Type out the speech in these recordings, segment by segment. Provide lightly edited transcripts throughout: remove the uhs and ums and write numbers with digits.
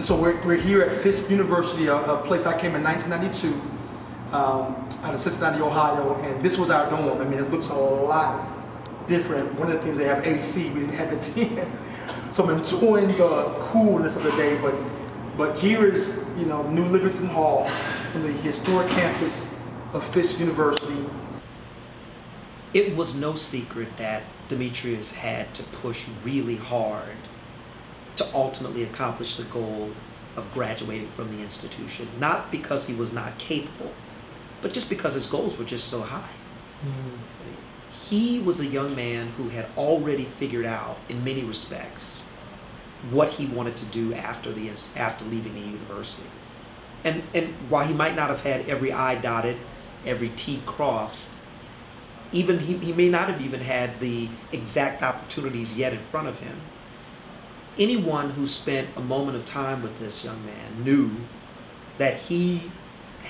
so we're here at Fisk University, a place I came in 1992 out of Cincinnati, Ohio, and this was our dorm. I mean, it looks a lot different. One of the things, they have AC, we didn't have it then. So I'm enjoying the coolness of the day, but here is, New Livingston Hall, from the historic campus of Fisk University. It was no secret that Demetrius had to push really hard to ultimately accomplish the goal of graduating from the institution, not because he was not capable, but just because his goals were just so high. He was a young man who had already figured out, in many respects, what he wanted to do after leaving the university. And while he might not have had every I dotted, every T crossed, even he may not have even had the exact opportunities yet in front of him. Anyone who spent a moment of time with this young man knew that he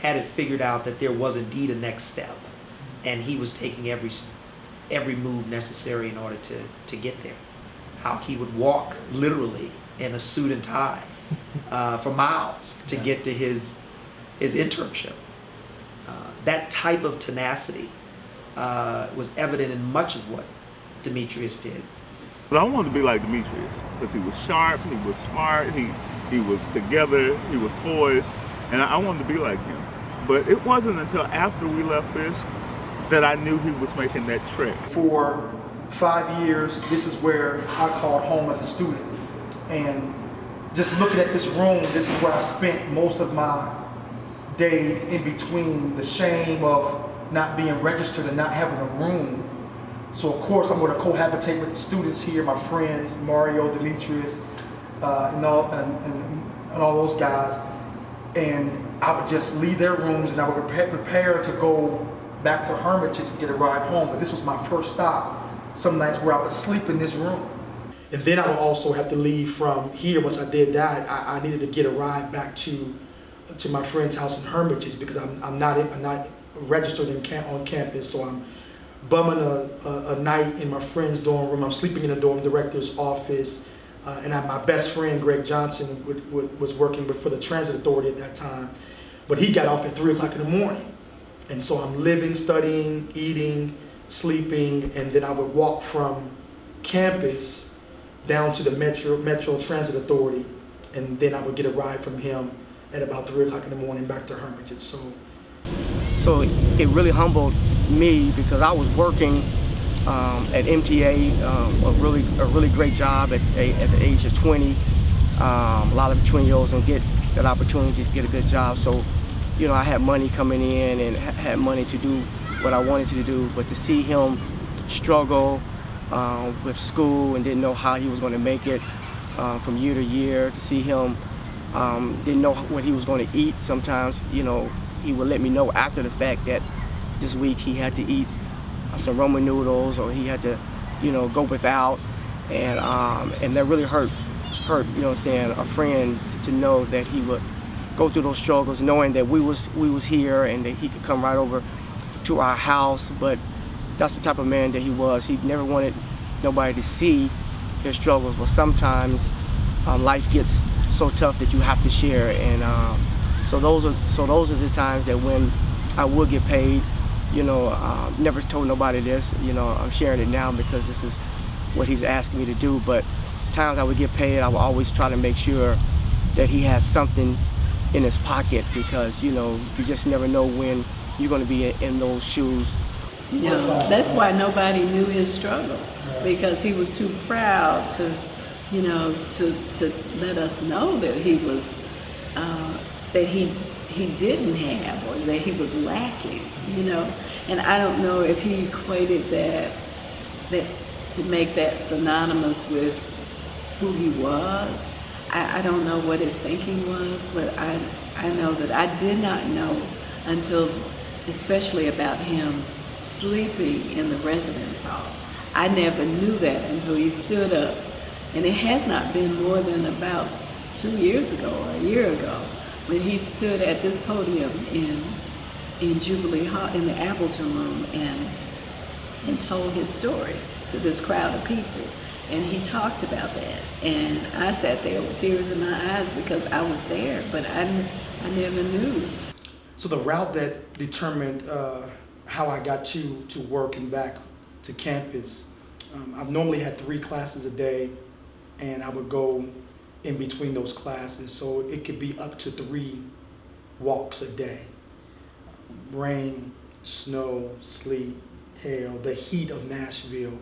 had it figured out, that there was indeed a next step, and he was taking every move necessary in order to get there. How he would walk literally in a suit and tie for miles to get to his internship. That type of tenacity was evident in much of what Demetrius did. But I wanted to be like Demetrius because he was sharp, he was smart, he was together, he was poised, and I wanted to be like him. But it wasn't until after we left Fisk that I knew he was making that trek. For 5 years, this is where I called home as a student. And just looking at this room, this is where I spent most of my days, in between the shame of not being registered and not having a room. So of course I'm going to cohabitate with the students here, my friends, Mario, Demetrius, and all those guys. And I would just leave their rooms and I would prepare to go back to Hermitage to get a ride home. But this was my first stop. Some nights where I would sleep in this room. And then I would also have to leave from here. Once I did that, I needed to get a ride back to my friend's house in Hermitage, because I'm not registered on campus, so I'm bumming a night in my friend's dorm room. I'm sleeping in the dorm director's office, and my best friend Greg Johnson was working for the Transit Authority at that time, but he got off at 3 o'clock in the morning, and so I'm living, studying, eating, sleeping, and then I would walk from campus down to the Metro Transit Authority, and then I would get a ride from him at about 3 o'clock in the morning back to Hermitage. So it really humbled me, because I was working at MTA, a really great job at the age of 20. A lot of 20-year-olds don't get that opportunity to get a good job. So, I had money coming in and had money to do what I wanted to do, but to see him struggle with school and didn't know how he was going to make it from year to year, to see him didn't know what he was going to eat. Sometimes, he would let me know after the fact that this week he had to eat some ramen noodles, or he had to, go without, and that really hurt, a friend to know that he would go through those struggles, knowing that we was here and that he could come right over to our house. But that's the type of man that he was. He never wanted nobody to see his struggles, but sometimes life gets so tough that you have to share, and so those are the times that when I would get paid, never told nobody this, I'm sharing it now because this is what he's asking me to do, but times I would get paid, I would always try to make sure that he has something in his pocket, because you just never know when you're going to be in those shoes. That's why nobody knew his struggle, because he was too proud to let us know that he was that he didn't have, or that he was lacking, and I don't know if he equated that to make that synonymous with who he was. I don't know what his thinking was, but I know that I did not know until, especially about him sleeping in the residence hall. I never knew that until he stood up, and it has not been more than about 2 years ago or a year ago when he stood at this podium in Jubilee Hall, in the Appleton Room, and told his story to this crowd of people. And he talked about that. And I sat there with tears in my eyes because I was there, but I never knew. So the route that determined how I got to work and back to campus, I've normally had 3 classes a day, and I would go in between those classes. So it could be up to 3 walks a day. Rain, snow, sleet, hail, the heat of Nashville,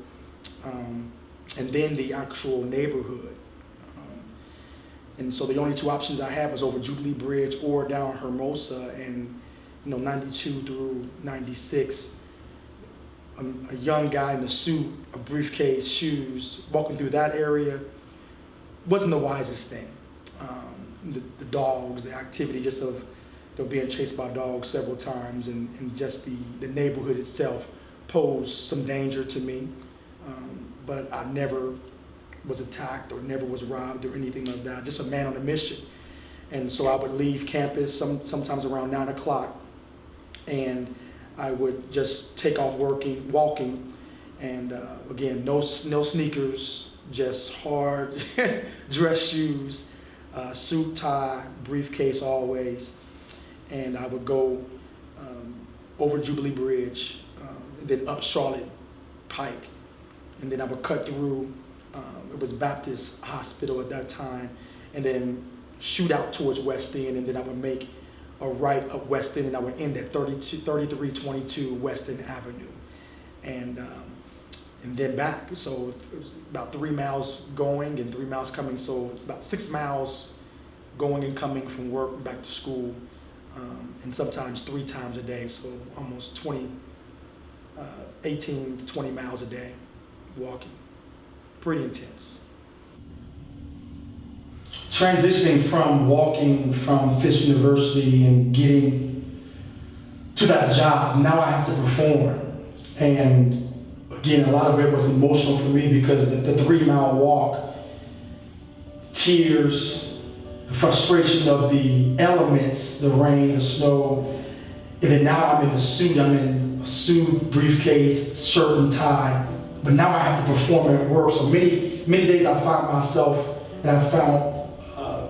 and then the actual neighborhood. And so the only 2 options I had was over Jubilee Bridge or down Hermosa, and 92 through 96. A young guy in a suit, a briefcase, shoes, walking through that area wasn't the wisest thing. The dogs, the activity just of being chased by dogs several times, and just the neighborhood itself posed some danger to me. But I never was attacked or never was robbed or anything like that, just a man on a mission. And so I would leave campus sometimes around 9 o'clock, and I would just take off walking, and again, no sneakers, just hard dress shoes, suit, tie, briefcase always. And I would go over Jubilee Bridge, and then up Charlotte Pike, and then I would cut through, it was Baptist Hospital at that time, and then shoot out towards West End, and then I would make a right up West End, and I would end at 3322 West End Avenue, and then back. So it was about 3 miles going and 3 miles coming, so about 6 miles going and coming from work back to school, and sometimes 3 times a day, so almost 18 to 20 miles a day walking. Pretty intense. Transitioning from walking from Fisk University and getting to that job, now I have to perform. And again, a lot of it was emotional for me because the 3-mile walk, tears, the frustration of the elements, the rain, the snow, and then now I'm in a suit, briefcase, shirt and tie, but now I have to perform at work. So many days I find myself, and I found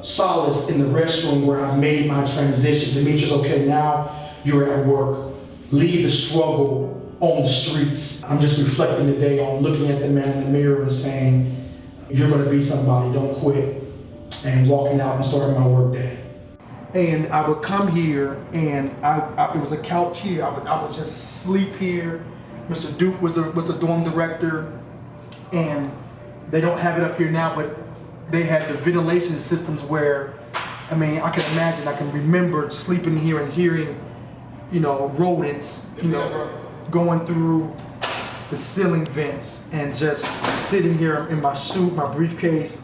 solace in the restroom where I made my transition. Demetrius, okay, now you're at work. Leave the struggle on the streets. I'm just reflecting today on looking at the man in the mirror and saying, you're gonna be somebody, don't quit, and walking out and starting my work day. And I would come here, and it was a couch here. I would just sleep here. Mr. Duke was the dorm director, and they don't have it up here now, but they had the ventilation systems where, I mean, I can imagine, I can remember sleeping here and hearing, rodents, going through the ceiling vents, and just sitting here in my suit, my briefcase,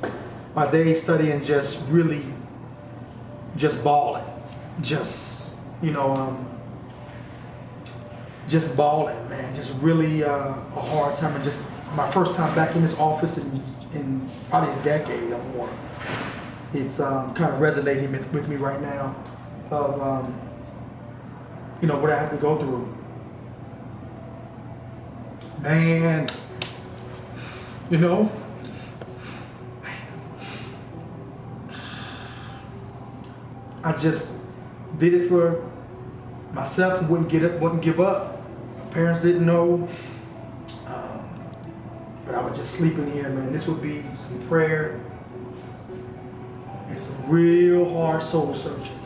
my day studying, just really, just bawling, just bawling, man, just really a hard time, and just my first time back in this office in probably a decade or more. It's kind of resonating with me right now of what I had to go through. Man, I just did it for myself, wouldn't give up. My parents didn't know. But I would just sleep in here, man. This would be some prayer and some real hard soul searching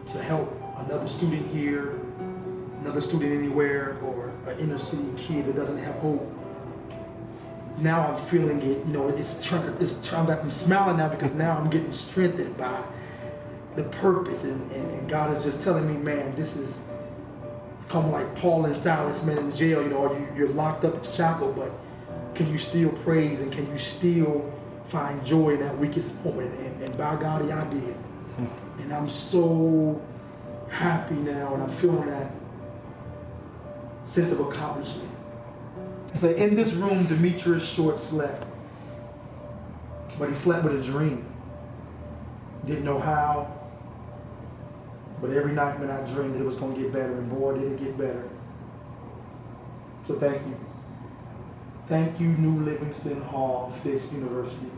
to help another student here, another student anywhere, or an inner city kid that doesn't have hope. Now I'm feeling it, it's trying back. I'm smiling now because now I'm getting strengthened by the purpose, and God is just telling me, man, it's kind of like Paul and Silas, man, in jail, you're locked up, shackled, but can you still praise, and can you still find joy in that weakest moment? And by God, I did. And I'm so happy now, and I'm feeling that sense of accomplishment. And so in this room, Demetrius Short slept, but he slept with a dream. Didn't know how, but every night when I dreamed that it was going to get better, and boy, did it get better. So thank you. Thank you, New Livingston Hall, Fisk University.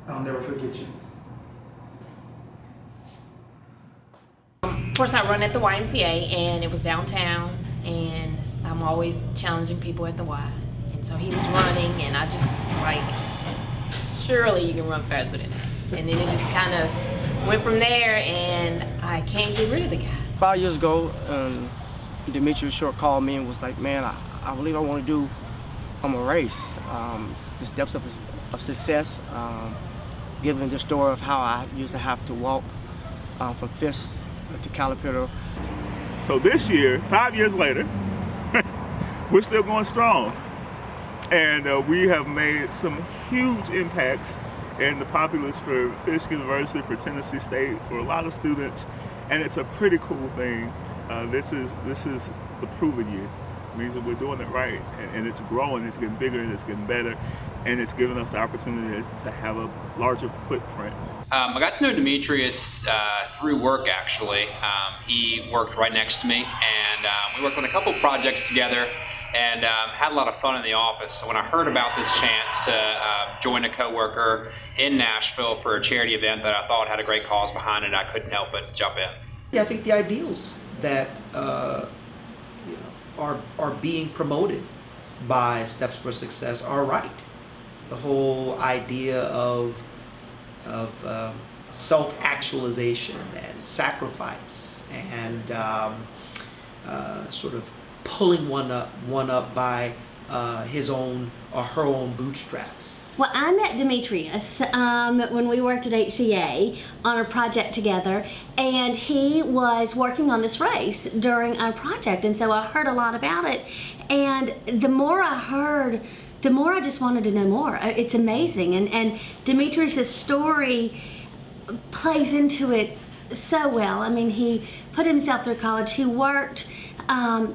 I'll never forget you. Of course, I run at the YMCA, and it was downtown, and I'm always challenging people at the Y. And so he was running, and I just like, surely you can run faster than that. And then it just kind of went from there, and I can't get rid of the guy. 5 years ago, Demetrius Short called me and was like, man, I believe I want to do a race. The steps of success, giving the story of how I used to have to walk from Fisk to Calipatria. So this year, 5 years later, we're still going strong. And we have made some huge impacts in the populace for Fisk University, for Tennessee State, for a lot of students. And it's a pretty cool thing. This is the proven year. It means that we're doing it right, and it's growing, it's getting bigger, and it's getting better, and it's giving us the opportunity to have a larger footprint. I got to know Demetrius through work, actually. He worked right next to me, and we worked on a couple projects together, and had a lot of fun in the office. So when I heard about this chance to join a coworker in Nashville for a charity event that I thought had a great cause behind it, I couldn't help but jump in. Yeah, I think the ideals that are being promoted by Steps for Success are right. The whole idea of self-actualization and sacrifice and sort of pulling one up by his own or her own bootstraps. Well, I met Demetrius when we worked at HCA on a project together, and he was working on this race during our project, and so I heard a lot about it. And the more I heard, the more I just wanted to know more. It's amazing, and Demetrius' story plays into it so well. I mean, he put himself through college. He worked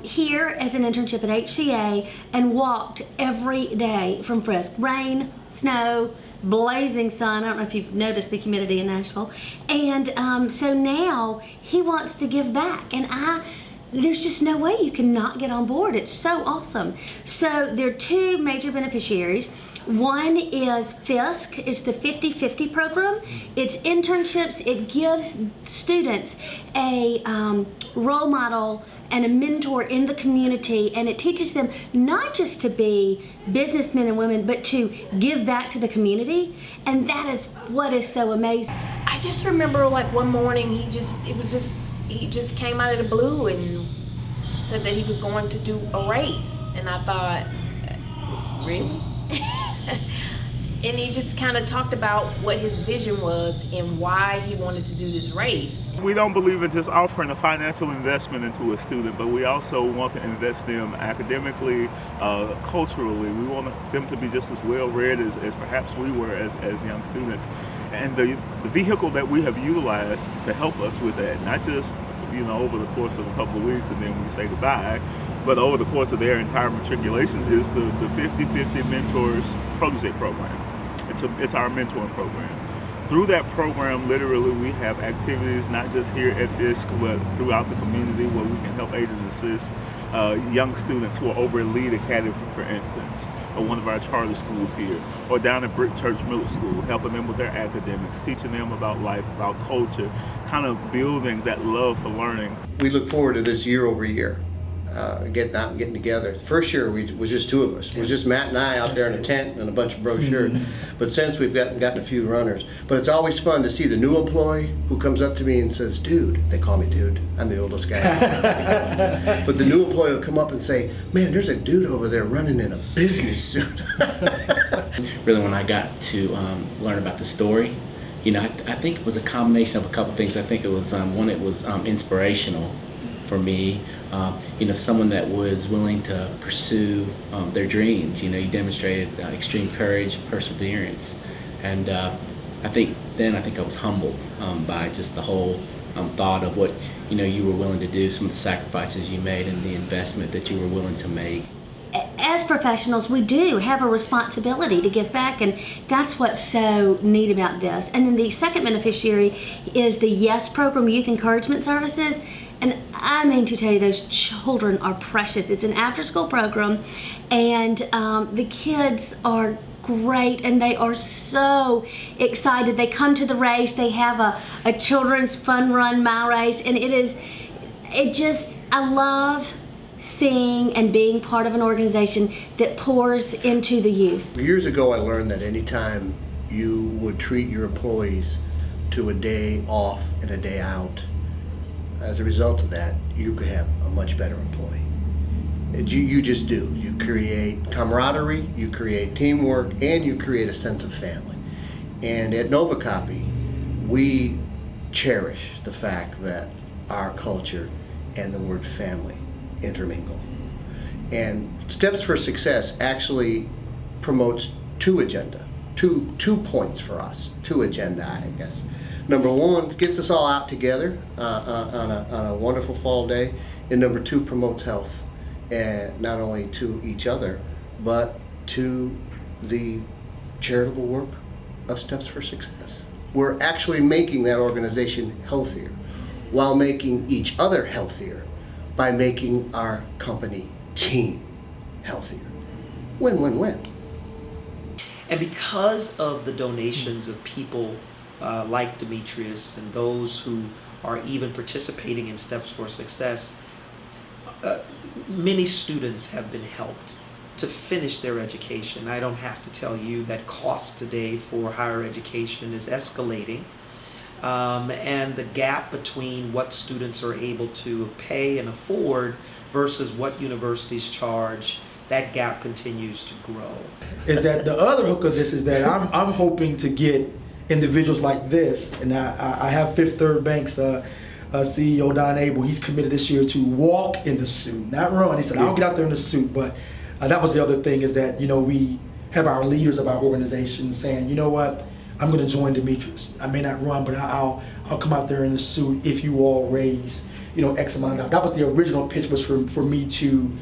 here as an internship at HCA and walked every day from Frisk. Rain, snow, blazing sun. I don't know if you've noticed the humidity in Nashville. And so now he wants to give back. And there's just no way you can not get on board. It's so awesome. So there are two major beneficiaries. One is Fisk. It's the 50-50 program. It's internships. It gives students a role model and a mentor in the community, and it teaches them not just to be businessmen and women, but to give back to the community. And that is what is so amazing. I just remember like one morning he just came out of the blue and said that he was going to do a race, and I thought, really? And he just kind of talked about what his vision was and why he wanted to do this race. We don't believe in just offering a financial investment into a student, but we also want to invest them academically, culturally. We want them to be just as well-read as perhaps we were as young students. And the vehicle that we have utilized to help us with that, not just over the course of a couple of weeks and then we say goodbye, but over the course of their entire matriculation, is the 50-50 Mentors Protege Program. It's our mentoring program. Through that program, literally, we have activities not just here at Fisk, but throughout the community where we can help aid and assist young students who are over at Lead Academy, for instance, or one of our charter schools here, or down at Brick Church Middle School, helping them with their academics, teaching them about life, about culture, kind of building that love for learning. We look forward to this year over year. Getting out and getting together. The first year was just two of us. It was just Matt and I out there in a tent and a bunch of brochures. But since we've gotten a few runners. But it's always fun to see the new employee who comes up to me and says, dude, they call me dude. I'm the oldest guy. But the new employee will come up and say, man, there's a dude over there running in a business suit. Really, when I got to learn about the story, I think it was a combination of a couple things. I think it was, one, it was inspirational for me. Someone that was willing to pursue their dreams. You demonstrated extreme courage, perseverance, and I think I was humbled by just the whole thought of what you were willing to do, some of the sacrifices you made, and the investment that you were willing to make. As professionals, we do have a responsibility to give back, and that's what's so neat about this. And then the second beneficiary is the YES program, Youth Encouragement Services, And I mean to tell you, those children are precious. It's an after-school program, and the kids are great, and they are so excited. They come to the race. They have a children's fun run mile race, and I love seeing and being part of an organization that pours into the youth. Years ago, I learned that anytime you would treat your employees to a day off and a day out, as a result of that, you could have a much better employee. You just do. You create camaraderie, you create teamwork, and you create a sense of family. And at Novacopy, we cherish the fact that our culture and the word family intermingle. And Steps for Success actually promotes two points for us, two agenda, I guess. Number one, gets us all out together on a wonderful fall day, and number two, promotes health, and not only to each other, but to the charitable work of Steps for Success. We're actually making that organization healthier, while making each other healthier by making our company team healthier. Win, win, win. And because of the donations of people like Demetrius and those who are even participating in Steps for Success, many students have been helped to finish their education. I don't have to tell you that cost today for higher education is escalating. And the gap between what students are able to pay and afford versus what universities charge, that gap continues to grow. Is that the other hook of this is that I'm hoping to get individuals like this, and I have Fifth Third Bank's CEO Don Abel. He's committed this year to walk in the suit, not run. He said, I'll get out there in the suit. But that was the other thing, is that, you know, we have our leaders of our organization saying, you know what, I'm going to join Demetrius. I may not run, but I'll come out there in the suit if you all raise, you know, X amount of dollars. That was the original pitch, was for me to,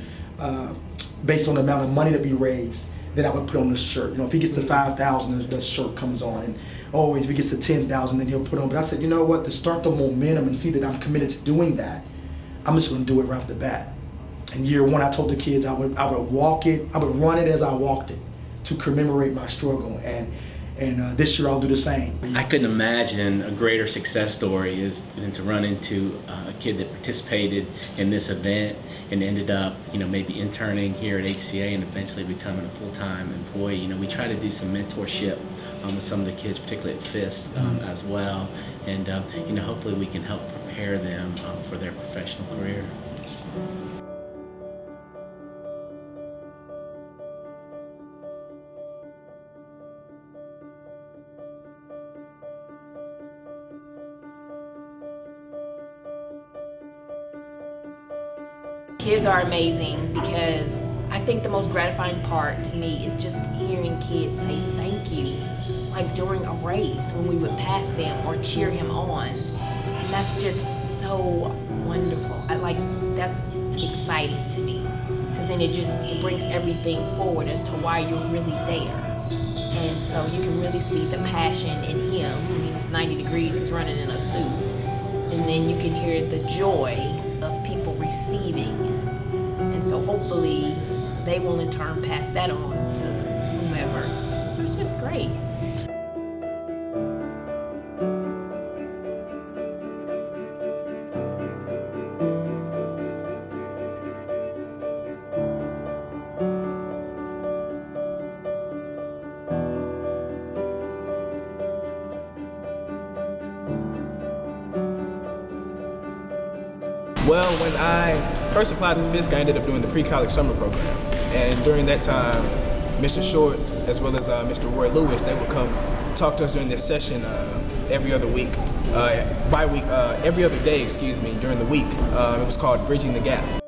based on the amount of money to be raised, then I would put on the shirt. You know, if he gets to 5,000, the shirt comes on. And always, if he gets to 10,000, then he'll put on. But I said, you know what, to start the momentum and see that I'm committed to doing that, I'm just going to do it right off the bat. And year one, I told the kids I would walk it, I would run it as I walked it to commemorate my struggle. And this year I'll do the same. I couldn't imagine a greater success story than to run into a kid that participated in this event and ended up, you know, maybe interning here at HCA and eventually becoming a full-time employee. You know, we try to do some mentorship with some of the kids, particularly at Fisk as well. And, you know, hopefully we can help prepare them for their professional career. Kids are amazing, because I think the most gratifying part to me is just hearing kids say thank you, like during a race when we would pass them or cheer him on. And that's just so wonderful. That's exciting to me, because then it brings everything forward as to why you're really there. And so you can really see the passion in him. I mean, it's 90 degrees, he's running in a suit. And then you can hear the joy of people receiving. And so hopefully they will in turn pass that on to whomever. So it's just great. Well, when I first applied to Fisk, I ended up doing the pre-college summer program. And during that time, Mr. Short, as well as Mr. Roy Lewis, they would come talk to us during this session every other week, every other day, during the week. It was called Bridging the Gap.